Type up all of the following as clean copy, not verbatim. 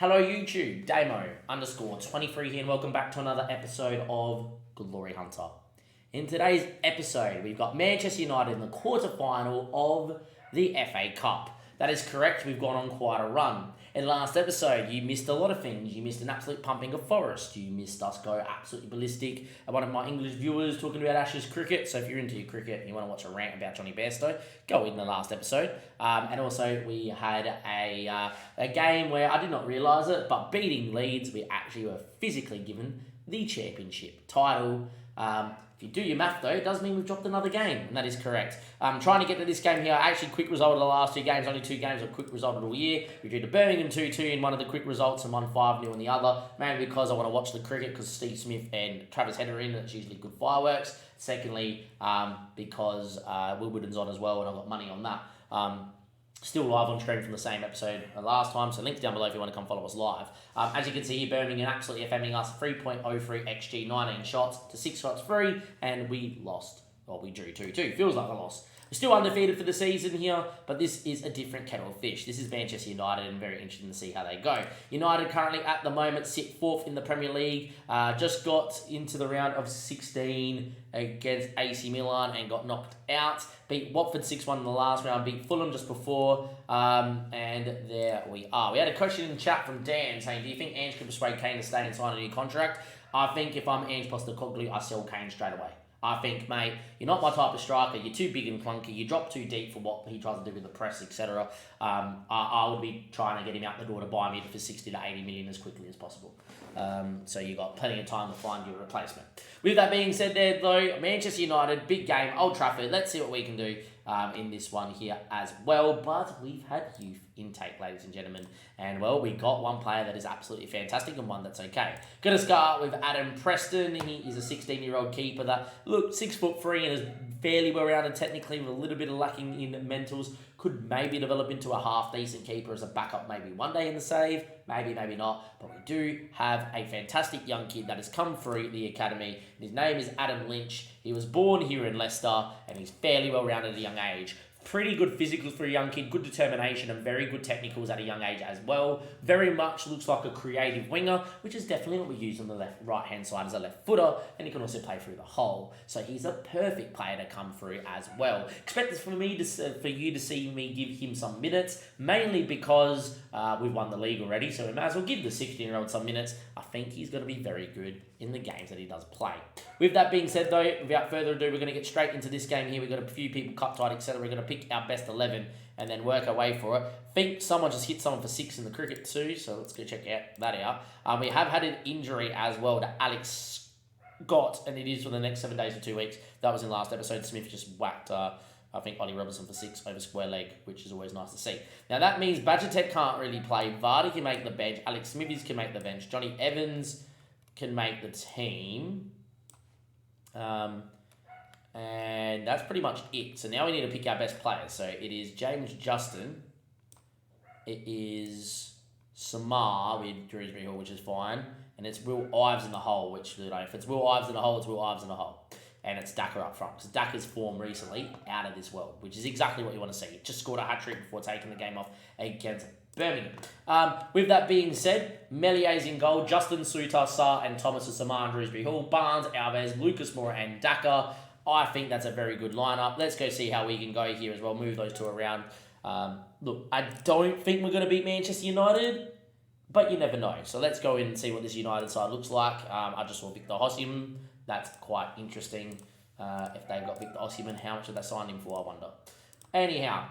Hello YouTube, Damo_23 here and welcome back to another episode of Glory Hunter. In today's episode, we've got Manchester United in the quarter-final of the FA Cup. That is correct, we've gone on quite a run. In the last episode, you missed a lot of things. You missed an absolute pumping of Forest. You missed us go absolutely ballistic at one of my English viewers talking about Ashes cricket. So if you're into your cricket and you want to watch a rant about Johnny Bairstow, go in the last episode. And also we had a game where I did not realise it, but beating Leeds, we actually were physically given the championship title. If you do your math though, it does mean we've dropped another game, and that is correct. Trying to get to this game here, actually quick result of the last two games, only two games of quick result of the year. We drew to Birmingham 2-2 in one of the quick results and won 5-0 in the other, mainly because I want to watch the cricket because Steve Smith and Travis Head are in, and it's usually good fireworks. Secondly, because Wilburton's on as well, and I've got money on that. Still live on stream from the same episode last time, so links down below if you want to come follow us live. As you can see here, Birmingham absolutely FMing us 3.03 XG, 19 shots to 6 shots free, and we lost. Well, we drew 2-2. Feels like a loss. We're still undefeated for the season here, but this is a different kettle of fish. This is Manchester United, and very interesting to see how they go. United currently at the moment sit 4th in the Premier League. Just got into the round of 16 against AC Milan and got knocked out. Beat Watford 6-1 in the last round, beat Fulham just before, and there we are. We had a question in the chat from Dan saying, do you think Ange could persuade Kane to stay and sign a new contract? I think if I'm Ange Postecoglou, I sell Kane straight away. I think, mate, you're not my type of striker. You're too big and clunky. You drop too deep for what he tries to do with the press, etc. I would be trying to get him out the door to buy me for 60 to 80 million as quickly as possible. So you've got plenty of time to find your replacement. With that being said there, though, Manchester United, big game, Old Trafford. Let's see what we can do in this one here as well. But we've had youth intake, ladies and gentlemen. And, well, we got one player that is absolutely fantastic and one that's okay. Going to start with Adam Preston. He is a 16-year-old keeper that, look, 6'3" and is fairly well-rounded technically with a little bit of lacking in mentals. Could maybe develop into a half-decent keeper as a backup maybe one day in the save. Maybe, maybe not. But we do have a fantastic young kid that has come through the academy. His name is Adam Lynch. He was born here in Leicester and he's fairly well-rounded at a young age. Pretty good physicals for a young kid, good determination and very good technicals at a young age as well. Very much looks like a creative winger, which is definitely what we use on the right-hand side as a left footer, and he can also play through the hole. So he's a perfect player to come through as well. Expect this for you to see me give him some minutes, mainly because we've won the league already, so we might as well give the 16-year-old some minutes. I think he's going to be very good in the games that he does play. With that being said, though, without further ado, we're going to get straight into this game here. We've got a few people cut tight, etc. We're going to pick our best 11 and then work our way for it. Think someone just hit someone for 6 in the cricket too, so let's go check that out. We have had an injury as well to Alex Scott, and it is for the next 7 days to 2 weeks. That was in last episode. Smith just whacked, I think, Ollie Robertson for 6 over square leg, which is always nice to see. Now, that means Badger can't really play. Vardy can make the bench. Alex Smithies can make the bench. Johnny Evans can make the team. And that's pretty much it. So now we need to pick our best players. So it is James Justin. It is Samar with Dewsbury Hall, which is fine. And it's Will Ives in the hole, which, you know, if it's Will Ives in the hole, it's Will Ives in the hole. And it's Daka up front. Because Daka's form recently out of this world, which is exactly what you want to see. He just scored a hat-trick before taking the game off against Birmingham. With that being said, Melier's in goal, Justin, Sutar, Sarr, and Thomas of Samar and Dewsbury Hall, Barnes, Alves, Lucas Moura, and Daka. I think that's a very good lineup. Let's go see how we can go here as well. Move those two around. Look, I don't think we're going to beat Manchester United, but you never know. So let's go in and see what this United side looks like. I just saw Victor Osimhen. That's quite interesting. If they've got Victor Osimhen, how much have they signed him for, I wonder. Anyhow,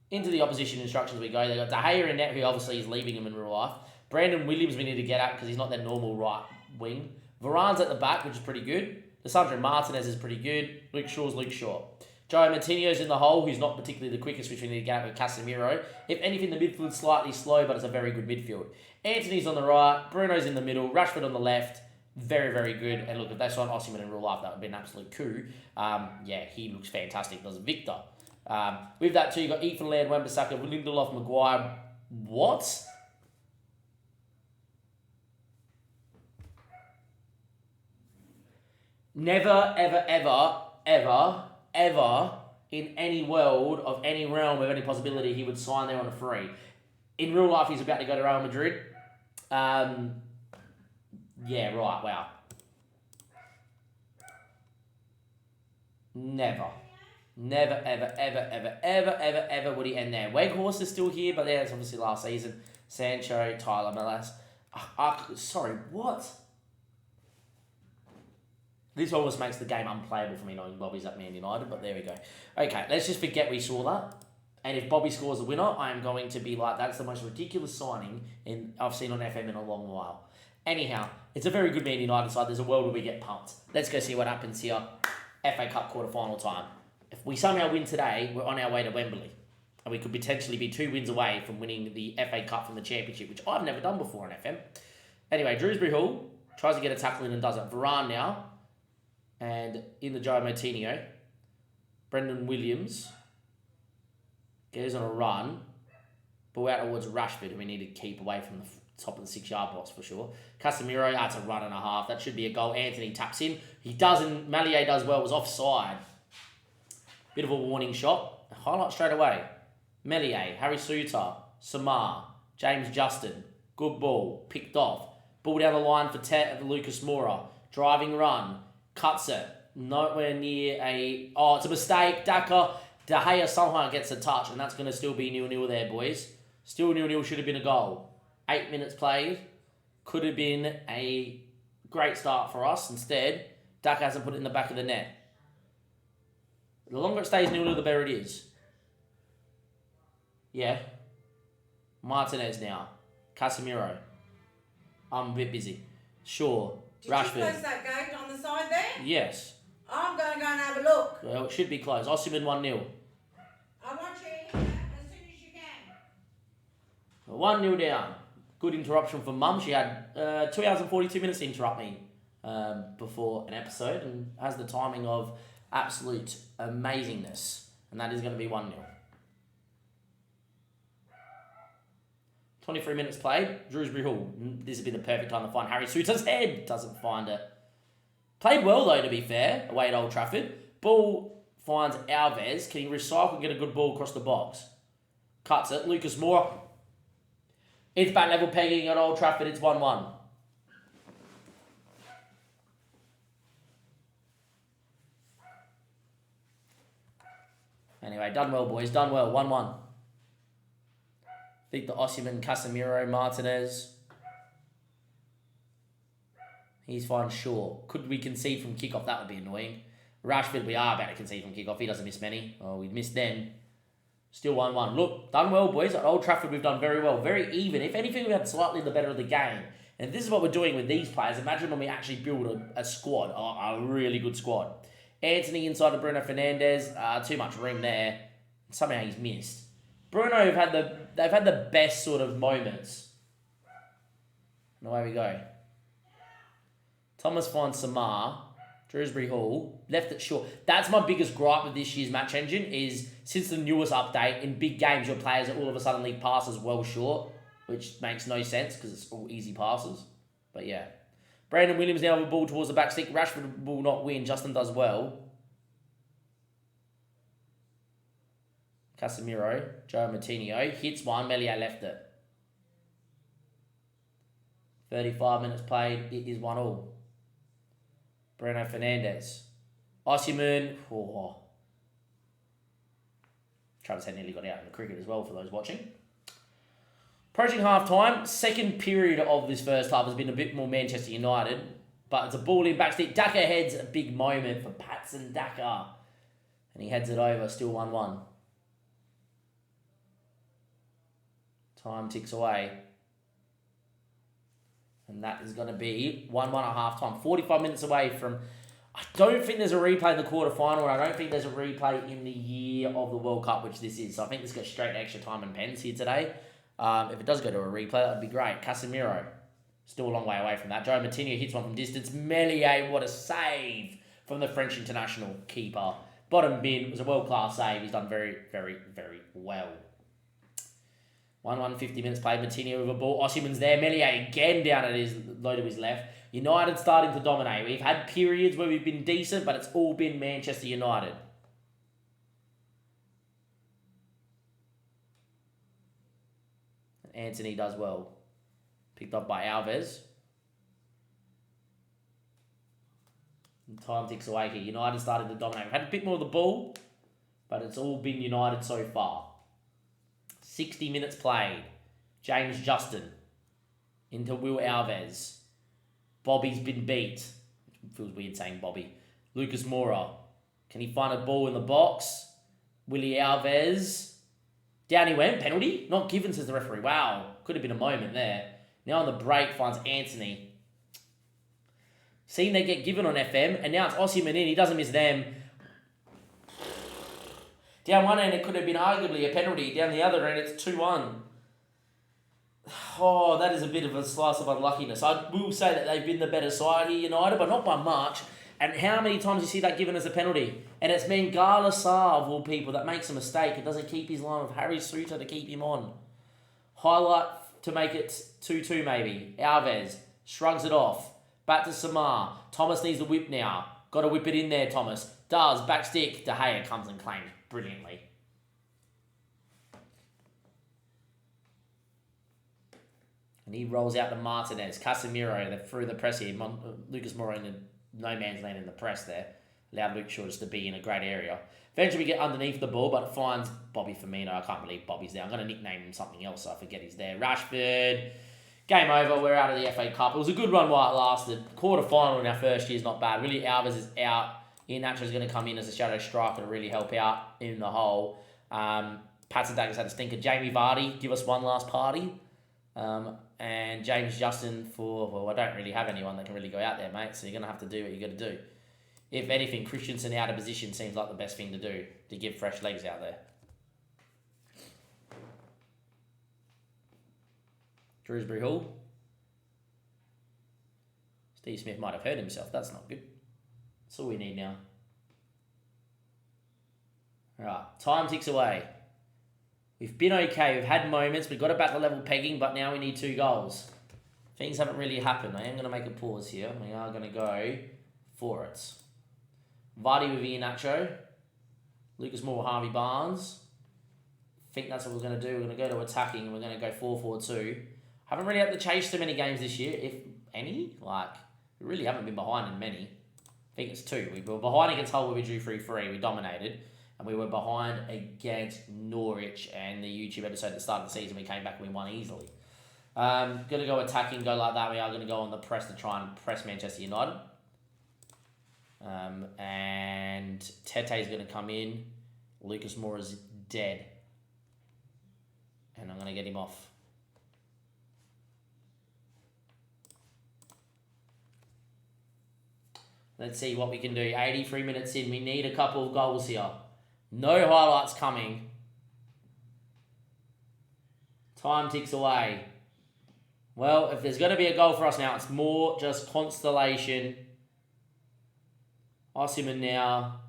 into the opposition instructions we go. They've got De Gea in net, who obviously is leaving him in real life. Brandon Williams we need to get at because he's not their normal right wing. Varane's at the back, which is pretty good. Lissandro Martinez is pretty good. Luke Shaw's Luke Shaw. Joe Martinez in the hole, who's not particularly the quickest, which we need to get at with Casemiro. If anything, the midfield's slightly slow, but it's a very good midfield. Anthony's on the right. Bruno's in the middle. Rashford on the left. Very, very good. And look, if they sign Osimhen in real life, that would be an absolute coup. Yeah, he looks fantastic, does Victor. With that too, you've got Ethan Laird, Wan-Bissaka, Lindelof, Maguire. What? Never, ever, ever, ever, ever in any world of any realm of any possibility he would sign there on a free. In real life, he's about to go to Real Madrid. Yeah, right, wow. Never, ever would he end there. Weghorst is still here, but that's obviously last season. Sancho, Tyler Melas. Sorry, what? This almost makes the game unplayable for me knowing Bobby's at Man United, but there we go. Okay, let's just forget we saw that. And if Bobby scores a winner, I am going to be like, that's the most ridiculous signing I've seen on FM in a long while. Anyhow, it's a very good Man United side. There's a world where we get pumped. Let's go see what happens here. FA Cup quarter-final time. If we somehow win today, we're on our way to Wembley. And we could potentially be 2 wins away from winning the FA Cup from the Championship, which I've never done before on FM. Anyway, Drewsbury Hall tries to get a tackle in and does it. Varane now. And in the Joe Moutinho. Brendan Williams goes on a run. Ball out towards Rashford, and we need to keep away from the top of the 6-yard box for sure. Casemiro, that's a run and a half. That should be a goal. Anthony taps in. He doesn't. Malier does well. It was offside. Bit of a warning shot. Highlight straight away. Melier, Harry Suter, Samar, James Justin. Good ball. Picked off. Ball down the line for Lucas Moura. Driving run. Cuts it. Nowhere near a... Oh, it's a mistake. Daka. De Gea somehow gets a touch, and that's going to still be 0-0 there, boys. Still 0-0. Should have been a goal. 8 minutes played. Could have been a great start for us. Instead, Daka hasn't put it in the back of the net. The longer it stays 0-0, the better it is. Yeah. Martinez now. Casemiro. I'm a bit busy. Sure. Did Rashford. you close that gate on the side there? Yes. I'm going to go and have a look. Well, it should be closed. Osimhen 1-0. I want you as soon as you can. 1-0 down. Good interruption from Mum. She had 2 hours and 42 minutes to interrupt me before an episode and has the timing of absolute amazingness. And that is going to be 1-0. 23 minutes played. Drewsbury Hall. This would be the perfect time to find Harry Suter's head. Doesn't find it. Played well though, to be fair, away at Old Trafford. Ball finds Alves. Can he recycle and get a good ball across the box? Cuts it. Lucas Moura. It's back level pegging at Old Trafford. It's 1-1. Anyway, done well, boys. Done well. 1-1. Victor Osimhen, Casemiro, Martinez. He's fine, sure. Could we concede from kickoff? That would be annoying. Rashford, we are about to concede from kickoff. He doesn't miss many. Oh, we missed then. Still 1-1. Look, done well, boys. At Old Trafford, we've done very well. Very even. If anything, we had slightly the better of the game. And this is what we're doing with these players. Imagine when we actually build a squad, a really good squad. Anthony inside of Bruno Fernandes. Too much room there. Somehow he's missed. Bruno have had the best sort of moments. And away we go. Thomas finds Samar. Drewsbury Hall. Left it short. That's my biggest gripe with this year's match engine is since the newest update, in big games, your players are all of a sudden leave passes well short, which makes no sense because it's all easy passes. But yeah. Brandon Williams now with the ball towards the back stick. Rashford will not win. Justin does well. Casemiro. Joe Moutinho. Hits one. Melier left it. 35 minutes played. It is 1-1. Bruno Fernandes. Osimhen. Oh. Travis had nearly got out in the cricket as well for those watching. Approaching half-time. Second period of this first half has been a bit more Manchester United. But it's a ball in back stick. Daka heads a big moment for Patson Daka. And he heads it over. Still 1-1. Time ticks away. And that is going to be 1-1 at half-time. 45 minutes away from... I don't think there's a replay in the quarter-final. I don't think there's a replay in the year of the World Cup, which this is. So I think this goes straight to extra time and pens here today. If it does go to a replay, that would be great. Casemiro. Still a long way away from that. Joe Moutinho hits one from distance. Melier, what a save from the French international keeper. Bottom bin. It was a world-class save. He's done very, very, very well. 1-1, 50 minutes played. Moutinho with a ball. Osimhen's there. Melier again down at his low to his left. United starting to dominate. We've had periods where we've been decent, but it's all been Manchester United. Anthony does well. Picked up by Alves. And time ticks away here. United started to dominate. We've had a bit more of the ball, but it's all been United so far. 60 minutes played. James Justin into Will Alves. Bobby's been beat. Feels weird saying Bobby. Lucas Moura. Can he find a ball in the box? Willie Alves. Down he went. Penalty? Not given, says the referee. Wow. Could have been a moment there. Now on the break finds Anthony. Seen they get given on FM, and now it's Osimhen in. He doesn't miss them. Down one end, it could have been arguably a penalty. Down the other end, it's 2-1. Oh, that is a bit of a slice of unluckiness. I will say that they've been the better side here, United, but not by much. And how many times do you see that given as a penalty? And it's Mangala Sarr, of all people, that makes a mistake and doesn't keep his line with Harry Suter to keep him on. Highlight to make it 2-2 maybe. Alves shrugs it off. Back to Samar. Thomas needs the whip now. Got to whip it in there, Thomas. Does. Back stick. De Gea comes and claims brilliantly. And he rolls out to Martinez. Casemiro through the press here. Lucas Moura in no man's land in the press there. Allowed Luke Shaw just to be in a great area. Eventually we get underneath the ball, but it finds Bobby Firmino. I can't believe Bobby's there. I'm going to nickname him something else so I forget he's there. Rashford. Game over. We're out of the FA Cup. It was a good run while it lasted. Quarter final in our first year is not bad. Really, Alves is out. Ian Nacho's going to come in as a shadow striker to really help out in the hole. Patsadakis had a stinker. Jamie Vardy, give us one last party. And James Justin well, I don't really have anyone that can really go out there, mate. So you're going to have to do what you got to do. If anything, Christensen out of position seems like the best thing to do to give fresh legs out there. Shrewsbury Hall. Steve Smith might have hurt himself. That's not good. That's all we need now. Alright, time ticks away. We've been okay. We've had moments. We've got it back to level pegging, but now we need 2 goals. Things haven't really happened. I am going to make a pause here. We are going to go for it. Vardy with Iheanacho. Lucas Moura, Harvey Barnes. I think that's what we're going to do. We're going to go to attacking and we're going to go 4-4-2. Haven't really had to chase too many games this year, if any. We really haven't been behind in many. I think it's 2. We were behind against Hull where we drew 3-3. We dominated. And we were behind against Norwich and the YouTube episode at the start of the season. We came back and we won easily. Going to go attacking, go like that. We are going to go on the press to try and press Manchester United. And Tete's going to come in. Lucas Moura's dead. And I'm going to get him off. Let's see what we can do. 83 minutes in. We need a couple of goals here. No highlights coming. Time ticks away. Well, if there's going to be a goal for us now, it's more just constellation. Osimhen now.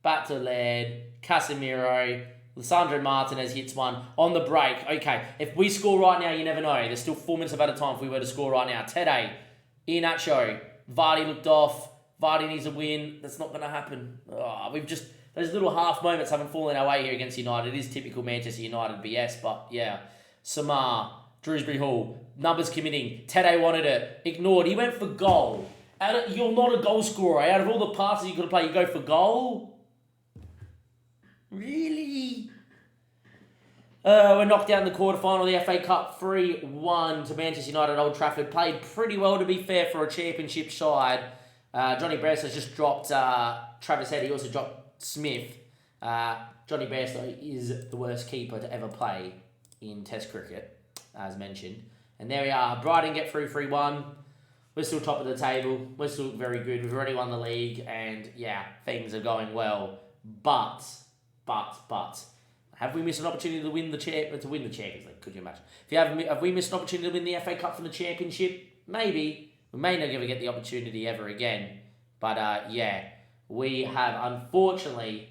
Back to Laird. Casemiro. Lissandro Martinez hits one on the break. Okay, if we score right now, you never know. There's still 4 minutes of added time if we were to score right now. Tede. Iheanacho. Vardy looked off. Vardy needs a win. That's not going to happen. Those little half moments haven't fallen our way here against United. It is typical Manchester United BS, but yeah. Samar, Shrewsbury Hall, numbers committing. Tede wanted it. Ignored. He went for goal. You're not a goal scorer. Out of all the passes you could play, you go for goal? Really? We're knocked out in the quarterfinal of the FA Cup 3-1 to Manchester United at Old Trafford. Played pretty well, to be fair, for a championship side. Johnny Bairstow has just dropped Travis Head. He also dropped Smith. Johnny Bairstow is the worst keeper to ever play in Test cricket, as mentioned. And there we are. Brighton get through 3-1. We're still top of the table. We're still very good. We've already won the league. And, yeah, things are going well. But, have we missed an opportunity to win the Champions League? Could you imagine? Have we missed an opportunity to win the FA Cup from the Championship? Maybe. We may not ever get the opportunity ever again. But, yeah, we have unfortunately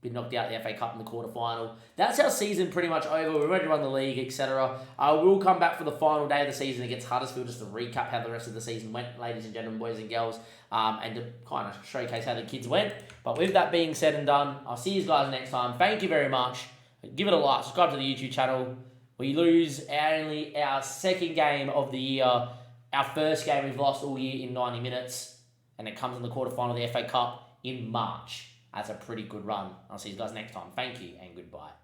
been knocked out of the FA Cup in the quarterfinal. That's our season pretty much over. We're ready to run the league, etc. We'll come back for the final day of the season against Huddersfield just to recap how the rest of the season went, ladies and gentlemen, boys and girls, and to kind of showcase how the kids went. But with that being said and done, I'll see you guys next time. Thank you very much. Give it a like, subscribe to the YouTube channel, We lose only our second game of the year. Our first game we've lost all year in 90 minutes. And it comes in the quarterfinal of the FA Cup in March. That's a pretty good run. I'll see you guys next time. Thank you and goodbye.